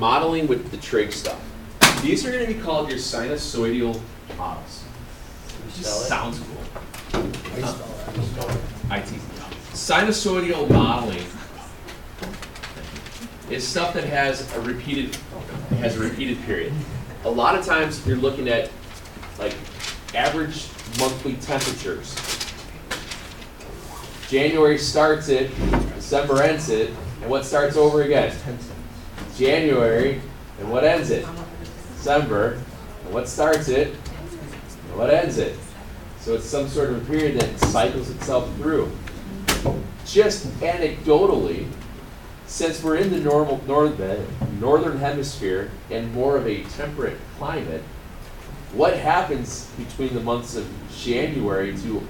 modeling with the trig stuff. These are going to be called your sinusoidal models. Sounds cool. IT. Sinusoidal modeling is stuff that has a repeated period. A lot of times you're looking at like average monthly temperatures. January starts it, December ends it, and what starts over again? January, and what ends it? December, and what starts it? And what ends it? So it's some sort of a period that cycles itself through. Just anecdotally, since we're in the northern hemisphere and more of a temperate climate, what happens between the months of January to,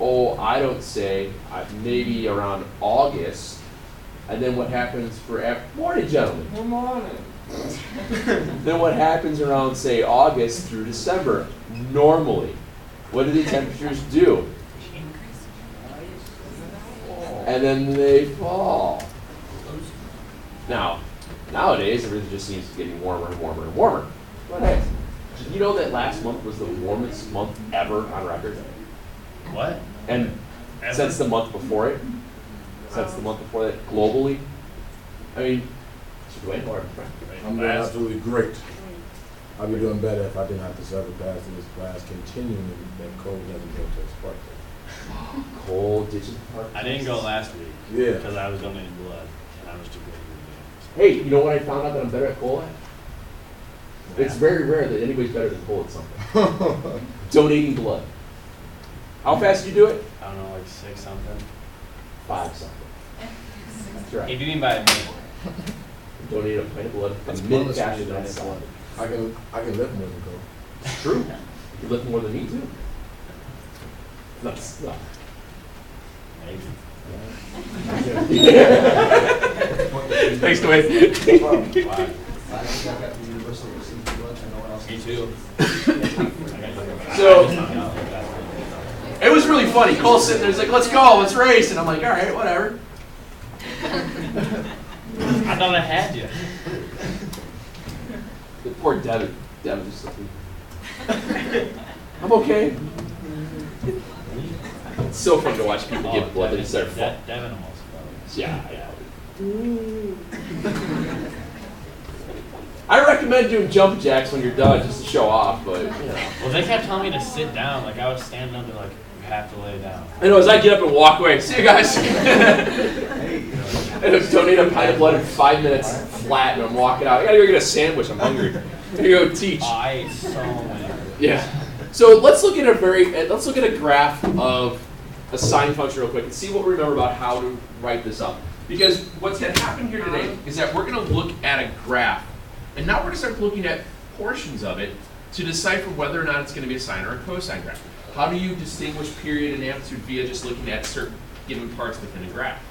maybe around August, and then what happens for, morning gentlemen. Good morning. Then what happens around, say, August through December, normally? What do the temperatures do? And then they fall. Now, nowadays, everything just seems to be getting warmer and warmer and warmer. But hey, did you know that last month was the warmest month ever on record? What? And Ever? since the month before it? Since the month before that, globally? I mean, it's way more. I'm doing absolutely great. I'd be doing better if I didn't have to suffer past this class continuing that cold doesn't go to a spark. Cold ditches park. I didn't go last week. Yeah. Because I was donating blood, and I was too good. Hey, you know what I found out that I'm better at coal at? It's very rare that anybody's better than coal at something. Donating blood. How fast did you do it? I don't know, like 6 something. 5 something. That's right. Hey, do you mean by a minute? Donate a pint of blood That's a minute bonus faster for than that that. blood. I can lift more than cold. It's true. You lift more than me too. That's no. Maybe. Thanks, Dwayne. Why? Last week I got the universal received blood, and no one else. Me too. So it was really funny. Cole's sitting there, he's like, "Let's go, let's race," and I'm like, "All right, whatever." I thought I had you. The poor Devin. Devin just like, I'm okay. It's so fun to watch people give blood. They just start falling. Devin almost fell. Yeah. I recommend doing jump jacks when you're done, just to show off. But you know. Well, they kept telling me to sit down. Like I was standing up, they're like, you have to lay down. I know. As I get up and walk away, see you guys. I just donate a pint of blood in 5 minutes flat, and I'm walking out. I gotta go get a sandwich. I'm hungry. I gotta go teach. I ate so many. Yeah. So let's look at a graph of a sine function real quick and see what we remember about how to write this up. Because what's going to happen here today is that we're going to look at a graph, and now we're going to start looking at portions of it to decipher whether or not it's going to be a sine or a cosine graph. How do you distinguish period and amplitude via just looking at certain given parts within a graph?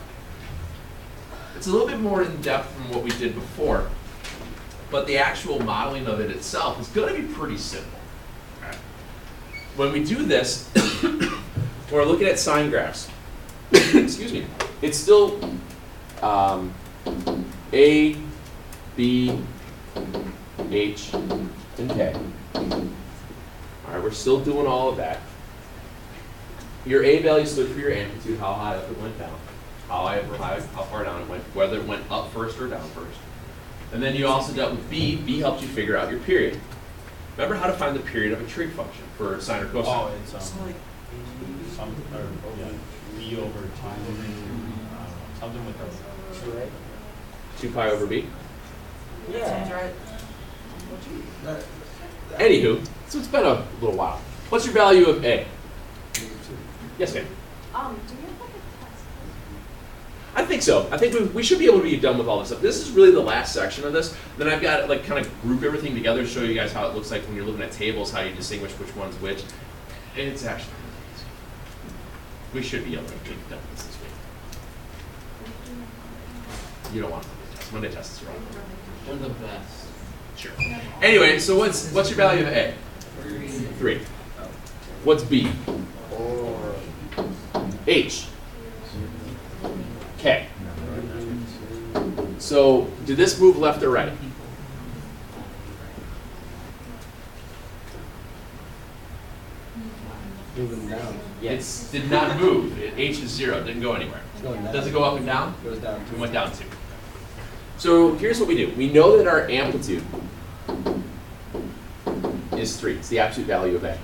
It's a little bit more in depth than what we did before, but the actual modeling of it itself is going to be pretty simple. Okay. When we do this, we're looking at sine graphs. Excuse me. It's still A, B, H, and K. All right, we're still doing all of that. Your A value stood for your amplitude, how high up it went down, how far down it went, whether it went up first or down first. And then you also dealt with B. B helped you figure out your period. Remember how to find the period of a trig function for sine or cosine? Oh, it's B over time. Something with the 2 pi over B? Yeah. Right. Anywho, so it's been a little while. What's your value of A? Yes, ma'am. Do you have like a test? I think so. I think we should be able to be done with all this stuff. This is really the last section of this. Then I've got to like kind of group everything together to show you guys how it looks like when you're looking at tables, how you distinguish which one's which. And it's actually we should be able to get done with this week. You don't want Monday test. Monday test is wrong. They're the best. Sure. Anyway, so what's your value of A? 3. What's B? 4. H. K. So did this move left or right? Moving down. It did not move. H is 0, it didn't go anywhere. It's going down. Does it go up and down? Goes down. We went down 2. So here's what we do. We know that our amplitude is 3. It's the absolute value of A.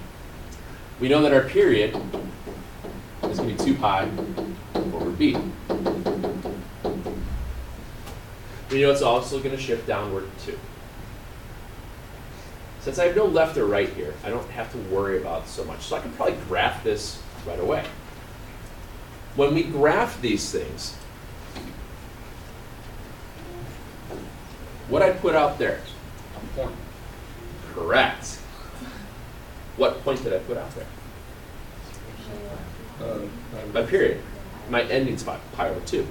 We know that our period is going to be 2 pi over B. We know it's also going to shift downward 2. Since I have no left or right here, I don't have to worry about so much. So I can probably graph this right away. When we graph these things, what I put out there? A point. Correct. What point did I put out there? My period. My ending spot, pi over 2.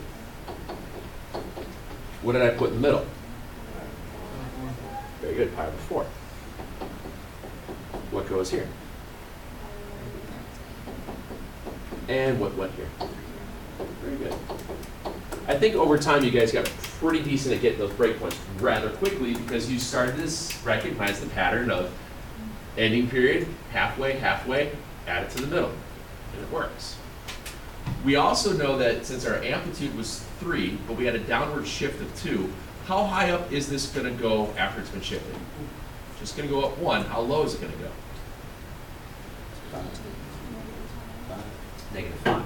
What did I put in the middle? Very good, pi over 4. What goes here? And what went here? Very good. I think over time you guys got pretty decent at getting those breakpoints rather quickly because you started to recognize the pattern of ending period, halfway, halfway, add it to the middle, and it works. We also know that since our amplitude was 3, but we had a downward shift of 2, how high up is this going to go after it's been shifted? Just going to go up 1. How low is it going to go? -5.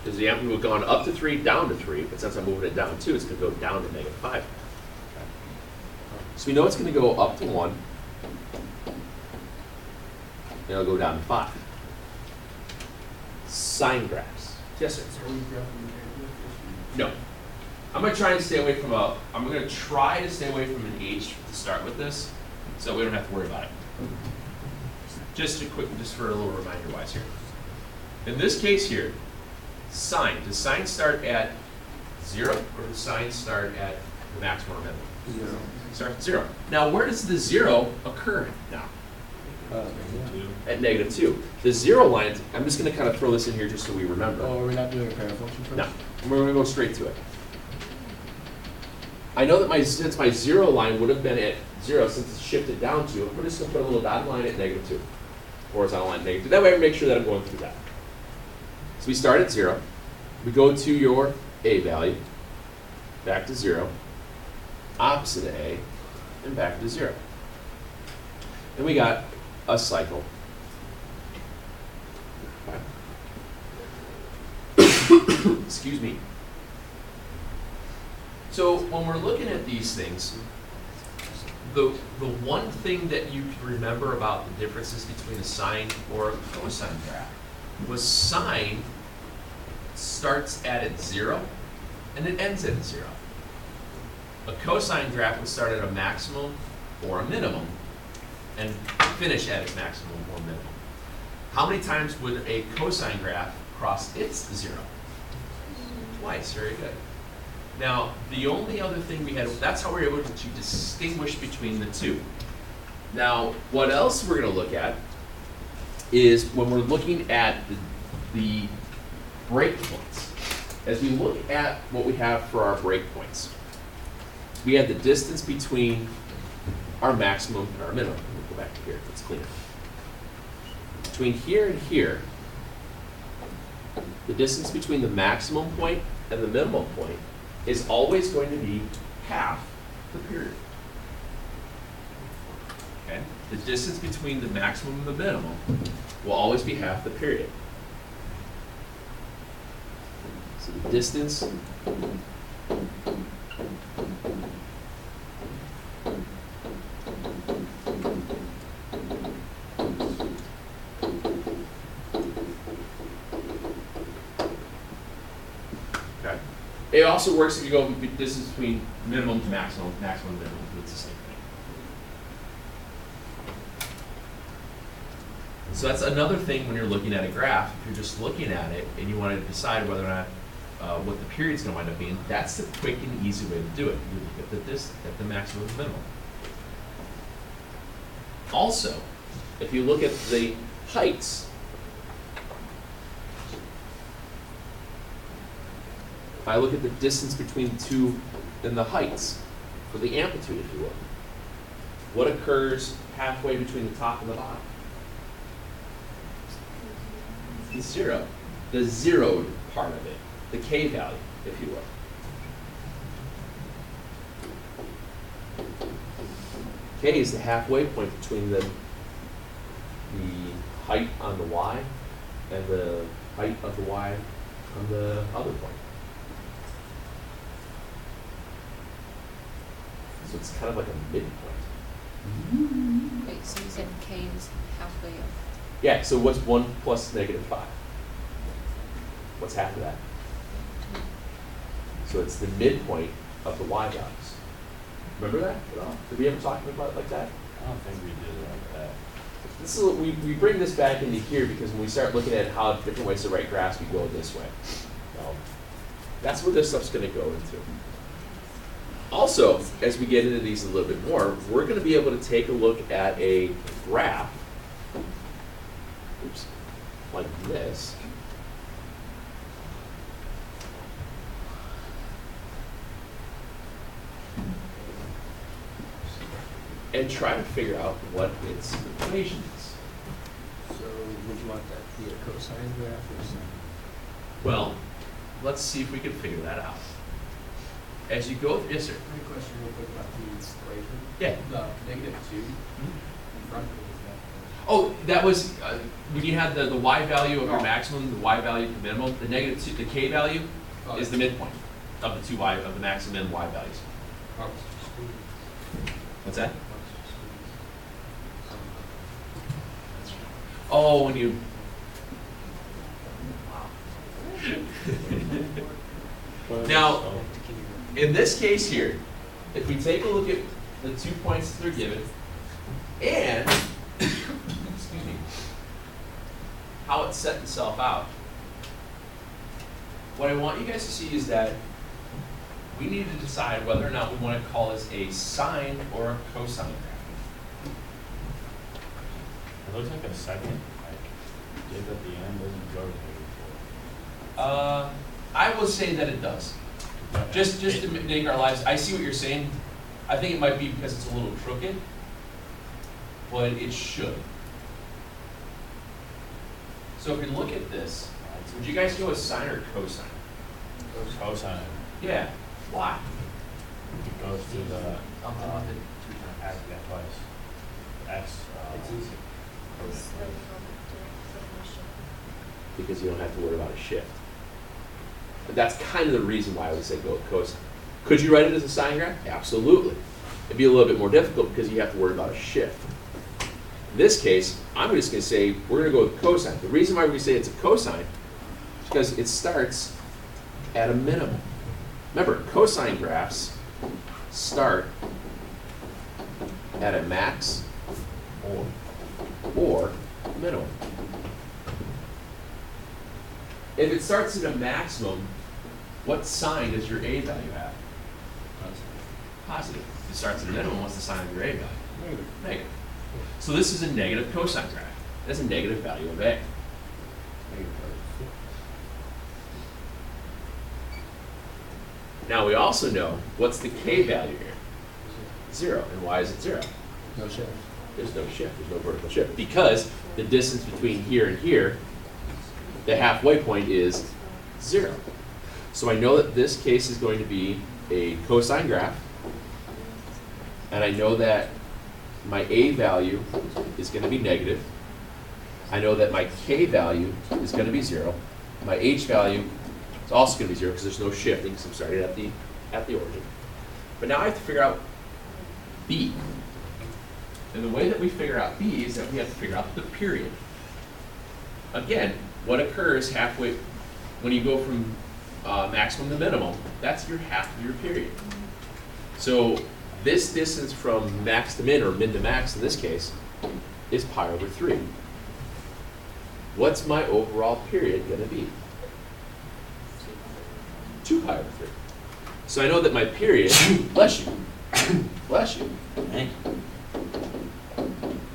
Because the amplitude would have gone up to 3, down to 3, but since I'm moving it down 2, it's going to go down to -5. So we know it's going to go up to 1, and it'll go down to 5. Sine graphs. Yes, sir. No. I'm going to try and stay away from I'm going to try to stay away from an H to start with this, so we don't have to worry about it. Just for a little reminder wise here. In this case here, sine. Does sine start at 0 or does sine start at the maximum or minimum? 0. Start at 0. Now where does the 0 occur now? At -2. The 0 line, I'm just going to kind of throw this in here just so we remember. Oh, are we not doing a pair function first? No, we're going to go straight to it. I know that since my 0 line would have been at 0 since it's shifted down to, I'm just going to put a little dotted line at -2. Horizontal line -2. That way I make sure that I'm going through that. So we start at 0. We go to your A value, back to 0, opposite of A, and back to 0. And we got a cycle. Excuse me. So when we're looking at these things, the one thing that you can remember about the differences between a sine or a cosine graph was sine starts at 0 and it ends at 0. A cosine graph would start at a maximum or a minimum and finish at its maximum or minimum. How many times would a cosine graph cross its 0? Twice, very good. Now, the only other thing we had, that's how we were able to distinguish between the two. Now, what else we're going to look at is when we're looking at the breakpoints. As we look at what we have for our breakpoints, we have the distance between our maximum and our minimum. We'll go back to here, let's clean it. Between here and here, the distance between the maximum point and the minimum point is always going to be half the period. Okay? The distance between the maximum and the minimum will always be half the period. So the distance it also works if you go distance between minimum to maximum, maximum to minimum. It's the same thing. So that's another thing when you're looking at a graph. If you're just looking at it and you want to decide whether or not what the period's going to wind up being, that's the quick and easy way to do it. You look at the distance, at the maximum and minimum. Also, if you look at the heights, if I look at the distance between the two and the heights, or the amplitude, if you will, what occurs halfway between the top and the bottom? 0, the zeroed part of it, the k value, if you will. K is the halfway point between the height on the y and the height of the y on the other point. So it's kind of like a midpoint. Wait, so you said K is halfway up? Yeah, so what's 1 plus -5? What's half of that? So it's the midpoint of the y values. Remember that at all? Did we ever talk about it like that? I don't think we did it like that. This is, we bring this back into here because when we start looking at how different ways to write graphs, we go this way. That's where this stuff's going to go into. Also, as we get into these a little bit more, we're going to be able to take a look at a graph, oops, like this. And try to figure out what its equation is. So would you want that to be a cosine graph or sine? Well, let's see if we can figure that out. As you go, yes, sir. I have a question real quick about the equation. Yeah. The -2 in front of it, is that? Oh, that was when you had the y value of your maximum, the y value of the minimum. The -2, the k value Oh, is the midpoint of the two y of the maximum and y values. Oh, What's that? Oh, when you. Now, in this case here, if we take a look at the 2 points that they're given, and excuse me, how it set itself out, what I want you guys to see is that we need to decide whether or not we want to call this a sine or a cosine graph. It looks like a second, like, dip at the end doesn't go to I will say that it does. Just to make our lives, I see what you're saying. I think it might be because it's a little crooked, but it should. So if we look at this, would you guys go with sine or cosine? cosine. Yeah. Why? It goes to the, Something with it 2 times. add that twice. X, It's easy. Because you don't have to worry about a shift. But that's kind of the reason why I would say go with cosine. Could you write it as a sine graph? Absolutely. It'd be a little bit more difficult because you have to worry about a shift. In this case, I'm just going to say we're going to go with cosine. The reason why we say it's a cosine is because it starts at a minimum. Remember, cosine graphs start at a max or minimum. If it starts at a maximum, what sign does your A value have? Positive. If it starts at a minimum, what's the sign of your A value? Negative. Negative. So this is a negative cosine graph. That's a negative value of A. Now we also know what's the K value here? 0. And why is it 0? No shift. There's no shift. There's no vertical shift. Because the distance between here and here, the halfway point is 0. So I know that this case is going to be a cosine graph. And I know that my A value is going to be negative. I know that my K value is going to be 0. My H value is also going to be 0 because there's no shifting because I'm starting at the origin. But now I have to figure out B. And the way that we figure out B is that we have to figure out the period. Again, what occurs halfway when you go from maximum to minimum? That's your half of your period. So this distance from max to min, or min to max in this case, is pi over 3. What's my overall period going to be? 2 pi over 3. So I know that my period, bless you, bless you,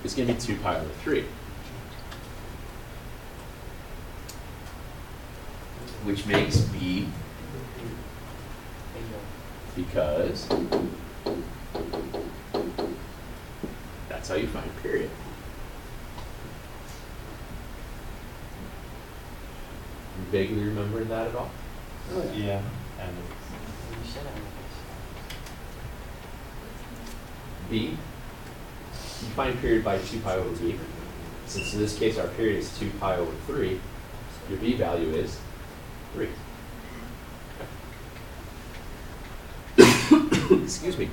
is going to be 2 pi over 3. Which makes B, because that's how you find period. vaguely remembering that at all? Yeah, and B, you find period by 2 pi over b. Since in this case our period is 2 pi over 3, your b value is 3. Excuse me.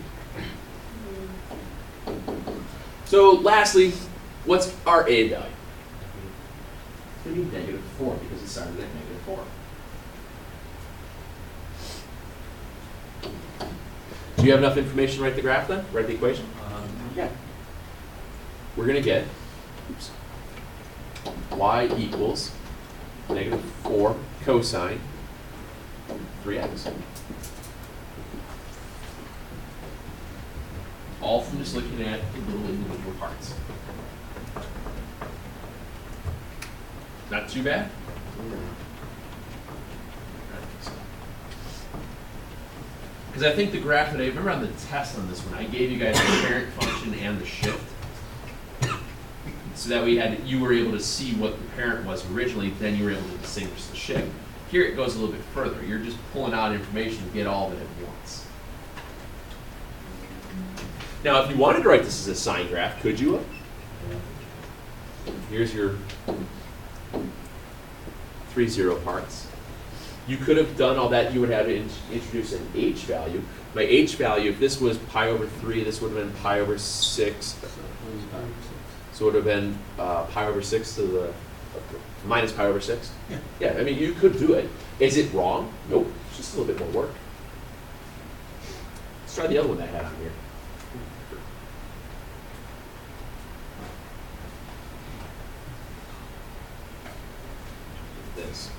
So lastly, what's our a value? It's going to be -4 because it started at -4. Do you have enough information to write the graph then? Write the equation? Yeah. We're going to get y equals -4 cosine 3x. All from just looking at the little individual parts. Not too bad? Because I think the graph that I remember on the test on this one, I gave you guys the parent function and the shift, so that you were able to see what the parent was originally, then you were able to distinguish the shift. Here it goes a little bit further. You're just pulling out information to get all of it at once. Now, if you wanted to write this as a sine graph, could you have? Here's your 3 0 parts. You could have done all that. You would have to introduce an h value. My h value, if this was pi over 3, this would have been pi over 6. So it would have been pi over 6 to the minus pi over 6. Yeah, I mean, you could do it. Is it wrong? Nope. It's just a little bit more work. Let's try the other one that I had on here. This.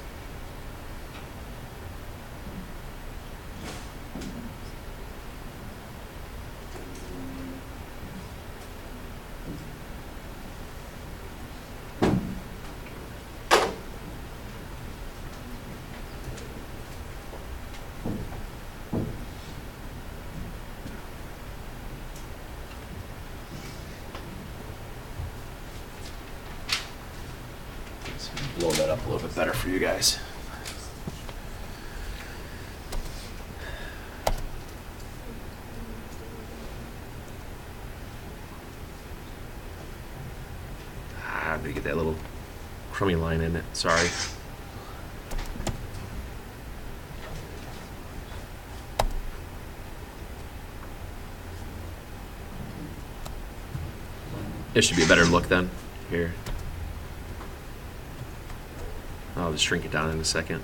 Blow that up a little bit better for you guys. I'm gonna get that little crummy line in it. Sorry. It should be a better look then. Here. I'll just shrink it down in a second.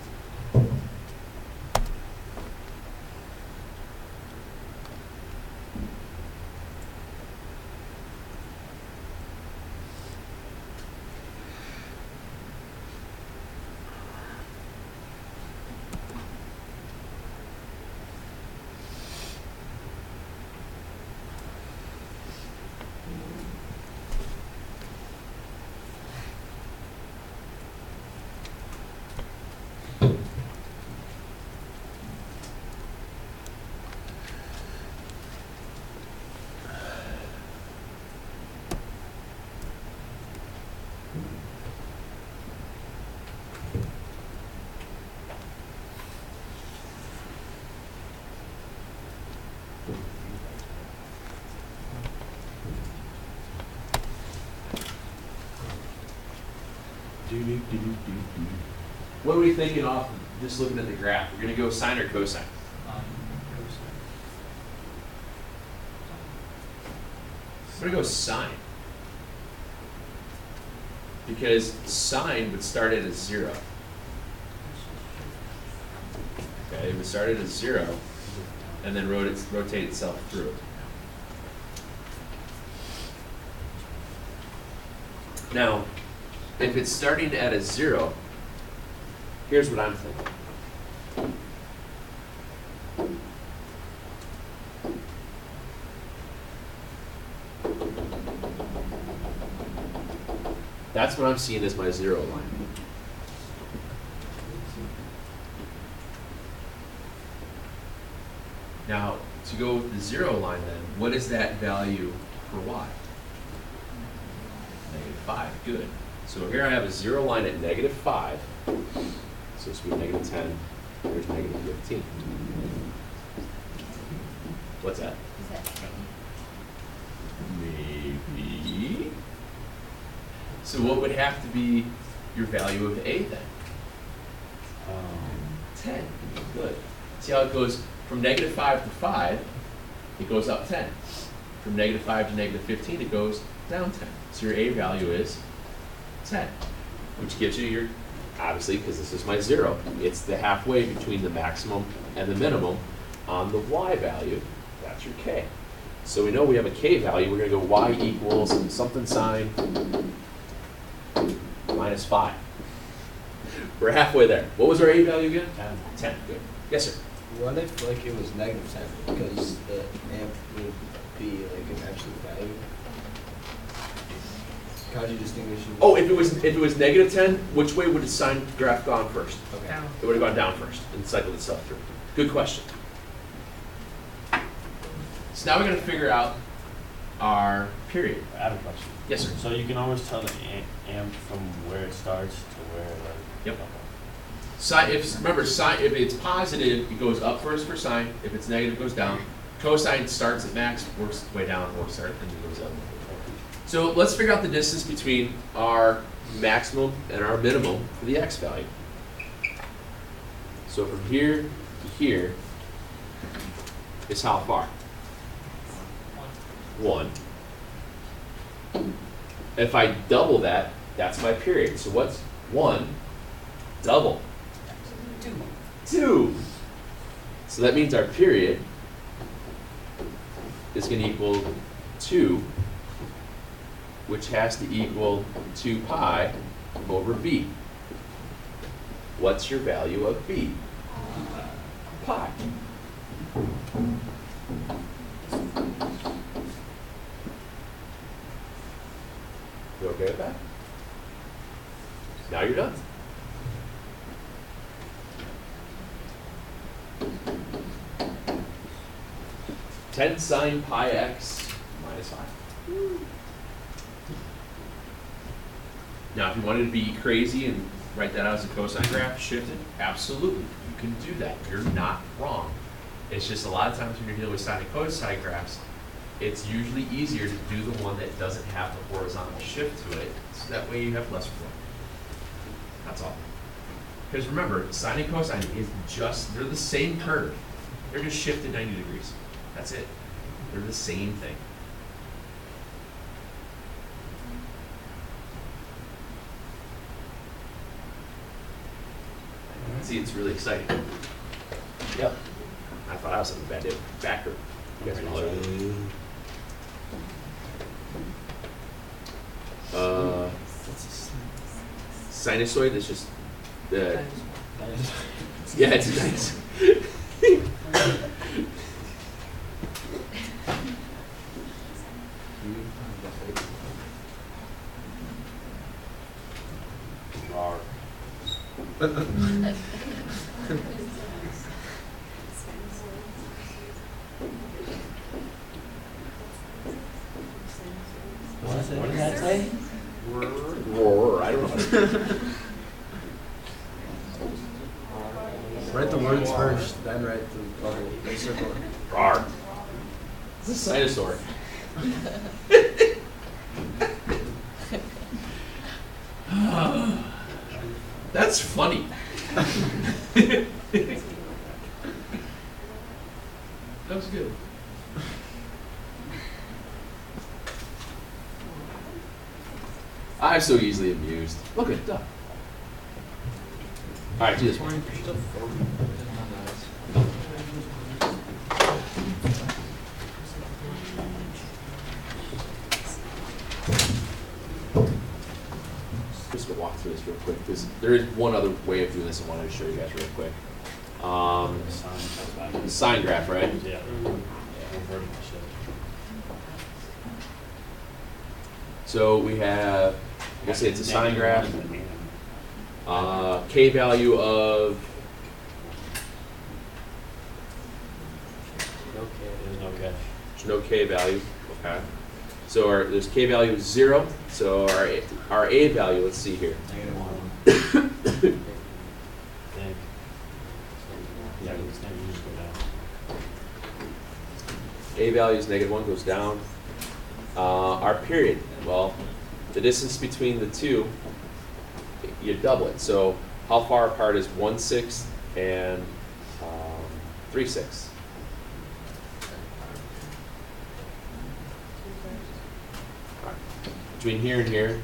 What are we thinking off of just looking at the graph? We're going to go sine or cosine? We're going to go sine. Because sine would start at a 0. Okay, it would start at a 0 and then rotate itself through. Now, if it's starting at a 0, here's what I'm thinking. That's what I'm seeing as my 0 line. Now, to go with the 0 line then, what is that value for y? -5, good. So here I have a 0 line at -5. So this would be negative 10, here's negative 15. What's that? Is that K? Maybe. So what would have to be your value of A then? 10. Good. See how it goes from negative 5 to 5, it goes up 10. From negative 5 to negative 15, it goes down 10. So your A value is 10, which gives you your, obviously, because this is my 0, it's the halfway between the maximum and the minimum on the Y value. That's your K. So we know we have a K value. We're going to go Y equals something sign minus 5. We're halfway there. What was our A value again? 10. Good. Yes, sir. What if like it was negative 10 because the amp would be like an absolute value? How do you distinguish? Oh, if it was negative 10, which way would the sine graph gone first? Okay. It would have gone down first and cycled itself through. Good question. So now we're going to figure out our period. I have a question. Yes, sir. So you can always tell the amp from where it starts to where, like. Yep. Remember, if it's positive, it goes up first for sine. If it's negative, it goes down. Cosine starts at max, works its way down, works and then goes up. So let's figure out the distance between our maximum and our minimum for the x value. So from here to here is how far? 1. If I double that, that's my period. So what's 1 double? 2. So that means our period is going to equal 2, which has to equal 2 pi over b. What's your value of b? Pi. You okay with that? Now you're done. Ten sine pi x minus 5. Now, if you wanted to be crazy and write that out as a cosine graph, shift it, absolutely, you can do that. You're not wrong. It's just a lot of times when you're dealing with sine and cosine graphs, it's usually easier to do the one that doesn't have the horizontal shift to it, so that way you have less flow. That's all. Because remember, sine and cosine is they're the same curve. They're just shifted 90 degrees. That's it. They're the same thing. See, it's really exciting. Yep. I thought I was having a bad day with back hurt. You guys know that. Sinusoid is just the. Yeah, it's nice. What did that say? Roar, I don't know. Write the words first, then write the bubble. Then circle it. Roar. It's a sinusoid. That's funny. That was good. I'm so easily amused. Look at that. All right, do this one. Just gonna walk through this real quick because there is one other way of doing this I wanted to show you guys real quick. Sine graph, right? Yeah. So we have, we'll say it's a sine graph. K value of there's no K value. Okay. So there's K value of 0. So our A value, let's see here. -1. A value is -1, goes down. Our period, well, the distance between the two, you double it. So how far apart is 1/6 and 3/6? Between here and here,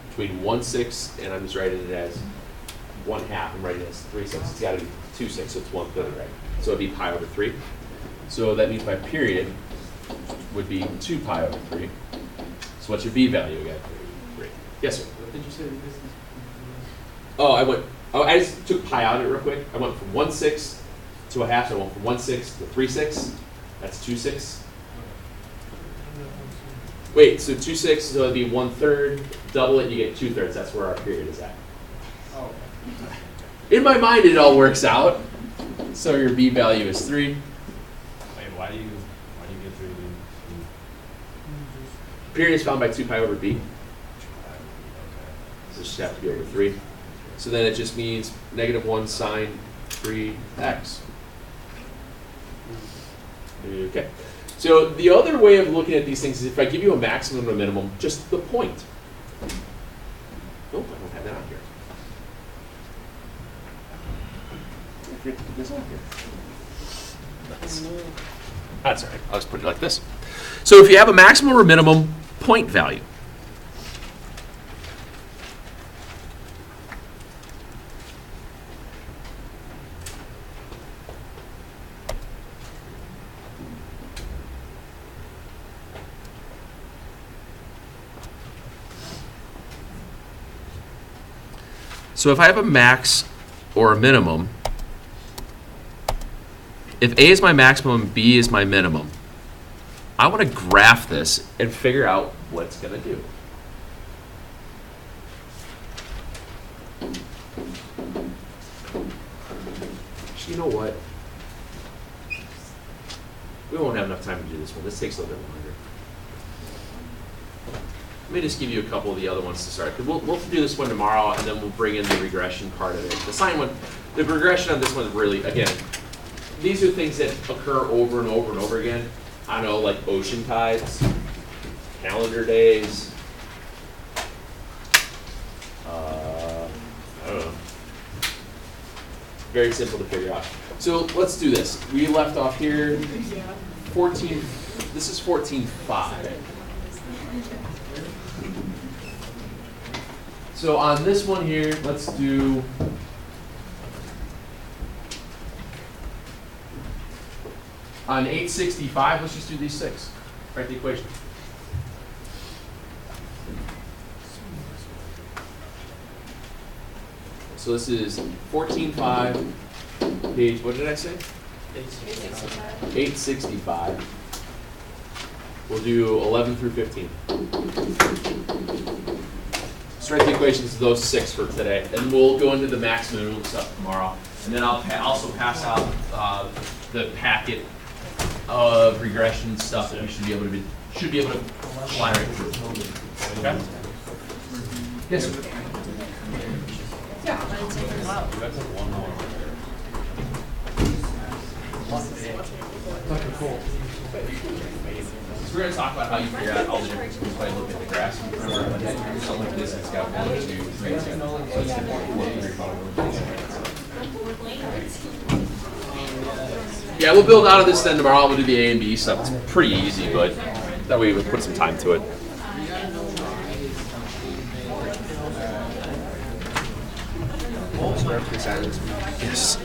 between 1/6 and I'm just writing it as 1/2. I'm writing it as 3/6. It's got to be 2/6, so it's 1/3, right? So it'd be pi over 3. So that means my period would be 2 pi over 3. So what's your b value again? 3. Yes, sir. What did you say the distance Oh, I just took pi out of it real quick. I went from 1/6 to 1/2. So I went from 1/6 to 3/6. That's 2/6. Wait, so 2/6, so it'd be 1/3. Double it, you get 2/3. That's where our period is at. Oh. In my mind, it all works out. So your b value is 3. Wait, why do you get 3? Period is found by 2 pi over b. Okay. So it just have to be over 3. So then it just means -1 sine 3x. Okay. So the other way of looking at these things is if I give you a maximum and a minimum, just the point. Nope, I don't have that on here. I forget to put this on here. That's all right. I'll just put it like this. So if you have a maximum or minimum point value, so if I have a max or a minimum, if A is my maximum, B is my minimum, I want to graph this and figure out what it's going to do. Actually, you know what? We won't have enough time to do this one. This takes a little bit longer. Let me just give you a couple of the other ones to start. 'Cause we'll do this one tomorrow, and then we'll bring in the regression part of it. The sign one, the regression on this one is really, again, these are things that occur over and over and over again. I know, like ocean tides, calendar days. I don't know. Very simple to figure out. So let's do this. We left off here. 14. This is 14.5. So on this one here, let's do. On 865, let's just do these 6. Write the equation. So this is 14.5, page, what did I say? 865. We'll do 11 through 15. Let's write the equations of those 6 for today, and we'll go into the max minimum stuff tomorrow. And then I'll also pass out the packet of regression stuff that we should be able to fly right through. Okay? Yes, sir. Yeah, but it's taking a while. That's 1 hour. So we're going to talk about how you figure out all the different things by looking at the graphs. Remember, something like this, it's got 1, 2, 3, 2. So it's yeah, we'll build out of this then tomorrow. We'll do the A and B stuff. It's pretty easy, but that way we'll put some time to it. Yes.